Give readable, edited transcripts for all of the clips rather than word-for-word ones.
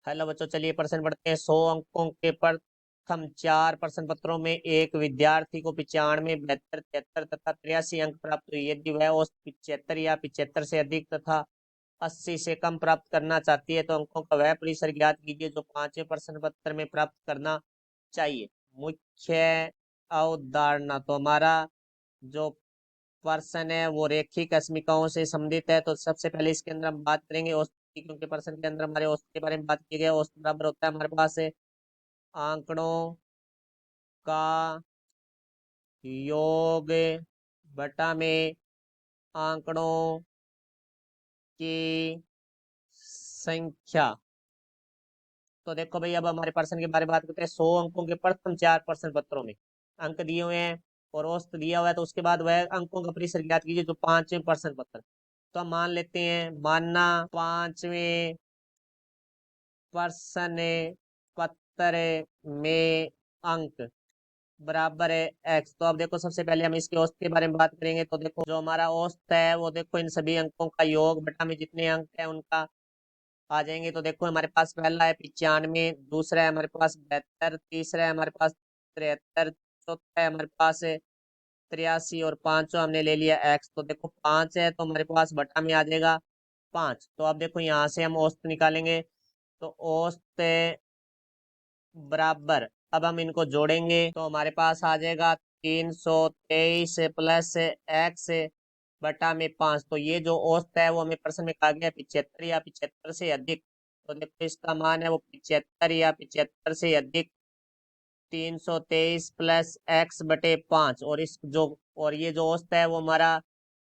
Hello बच्चों, चलिए प्रश्न पढ़ते हैं। 100 अंकों के प्रथम 4 प्रश्न पत्रों में एक विद्यार्थी को 95, 72, 73 तथा 83 अंक प्राप्त हुए। यदि वह औसत 75 या 75 से अधिक तथा 80 से कम प्राप्त करना चाहती है तो अंकों का वह परिसर ज्ञात कीजिए जो पांचवें प्रश्न पत्र में प्राप्त करना चाहिए। मुख्य अवधारणा, तो हमारा जो प्रश्न है वो रेखिक अस्मिकाओं से संबंधित है। तो सबसे पहले इसके अंदर हम बात करेंगे औसत की, क्योंकि प्रश्न के अंदर हमारे औसत के बारे में बात की गई है। औसत बराबर होता है हमारे पास है आंकड़ों का योग बटा में आंकड़ों की संख्या। तो देखो भाई, अब हमारे प्रश्न के बारे में बात करते हैं। 100 अंकों के प्रथम 4 प्रश्न पत्रों में अंक दिए हुए हैं और औसत दिया हुआ है, तो उसके बाद वह अंकों का परिसर ज्ञात कीजिए जो पांचवें प्रश्न पत्र। तो हम मान लेते हैं, मानना पांचवें प्रश्न पत्र में अंक बराबर है एक्स। तो अब देखो, सबसे पहले हम इसके औसत के बारे में बात करेंगे। तो देखो, जो हमारा औसत है वो देखो इन सभी अंकों का योग बटा में जितने अंक है उनका आ जाएंगे। तो देखो, हमारे पास पहला है 95, दूसरा है हमारे पास 72, तीसरा है हमारे पास 73, चौथा है हमारे पास 83 और पांचवा हमने ले लिया एक्स। तो देखो 5 है तो हमारे पास बटा में आ जाएगा 5। तो अब देखो, यहाँ से हम औसत निकालेंगे। तो औसत बराबर, अब हम इनको जोड़ेंगे तो हमारे पास आ जाएगा 323 प्लस एक्स बटा में 5। तो ये जो औसत है वो हमें प्रश्न में कहा गया 75 या 75 से अधिक। तो देखो, इसका मान है वो 75 या 75 से अधिक 323 प्लस एक्स बटे 5। और इस जो और ये जो औसत है वो हमारा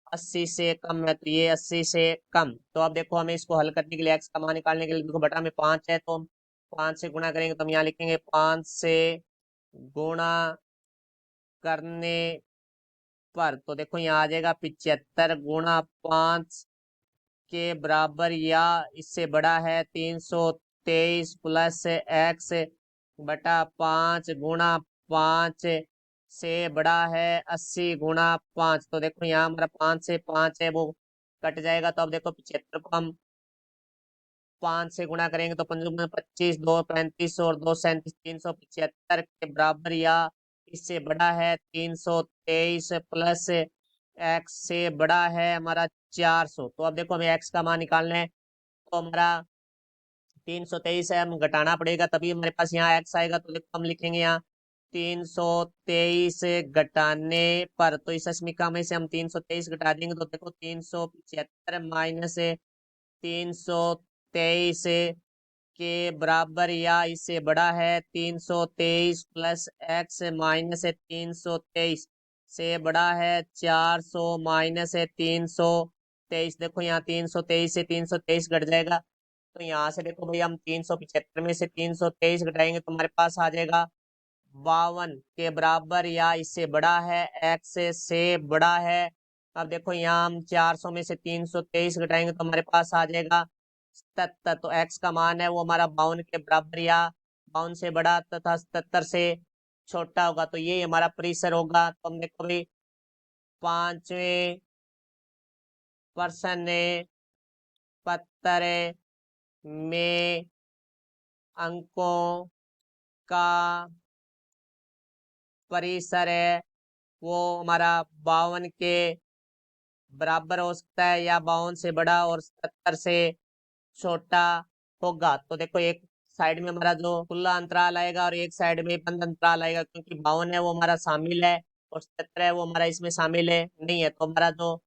80 से कम है, तो ये 80 से कम। तो अब देखो, हमें इसको हल करने के लिए, एक्स का मान निकालने के लिए, देखो बटा में 5 है तो हम 5 से गुणा करेंगे। तो हम यहाँ लिखेंगे 5 से गुणा करने पर, तो देखो यहाँ आ जाएगा 75 गुणा 5 के बराबर या इससे बड़ा है 323 प्लस एक्स बटा 5 गुणा 5 से बड़ा है 80 गुणा 5। तो देखो, यहाँ हमारा 5 से 5 है वो कट जाएगा। तो अब देखो, 75 को हम 5 से गुणा करेंगे तो 5 25, 2 35 और 2 37, 375 के बराबर या इससे बड़ा है 323 प्लस एक्स से बड़ा है हमारा 400। तो अब देखो, हमें एक्स का मान निकालना है। तो हमारा 323 है, हम घटाना पड़ेगा तभी हमारे पास यहाँ एक्स आएगा। तो देखो, हम लिखेंगे यहाँ 323 घटाने पर, तो इस समीकरण में से हम 323 घटा देंगे तो देखो 375 माइनस 323 के बराबर या इससे बड़ा है 323 प्लस एक्स माइनस 323 से बड़ा है 400 माइनस 323। देखो, यहाँ 323 से 323 घट जाएगा। तो यहाँ से देखो भाई, हम 375 में से 323 घटाएंगे तो हमारे पास आ जाएगा 52 के बराबर या इससे बड़ा है, एक्स से बड़ा है। अब देखो, यहाँ हम 400 में से 323 घटाएंगे तो हमारे पास आ जाएगा 77। तो एक्स का मान है वो हमारा 52 के बराबर या 52 से बड़ा तथा 77 से छोटा होगा। तो ये हमारा परिसर होगा। तो हम देखो भाई, पांचवें प्रश्न पत्र में अंकों का परिसर है वो हमारा 52 के बराबर हो सकता है या 52 से बड़ा और 77 से छोटा होगा। तो देखो, एक साइड में हमारा जो खुला अंतराल आएगा और एक साइड में बंद अंतराल आएगा, क्योंकि 52 है वो हमारा शामिल है और 77 है वो हमारा इसमें शामिल है नहीं है। तो हमारा जो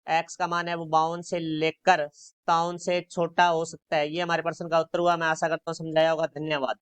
एक्स का मान है वो 52 से लेकर 57 से छोटा हो सकता है। ये हमारे प्रश्न का उत्तर हुआ। मैं आशा करता हूँ समझाया होगा। धन्यवाद।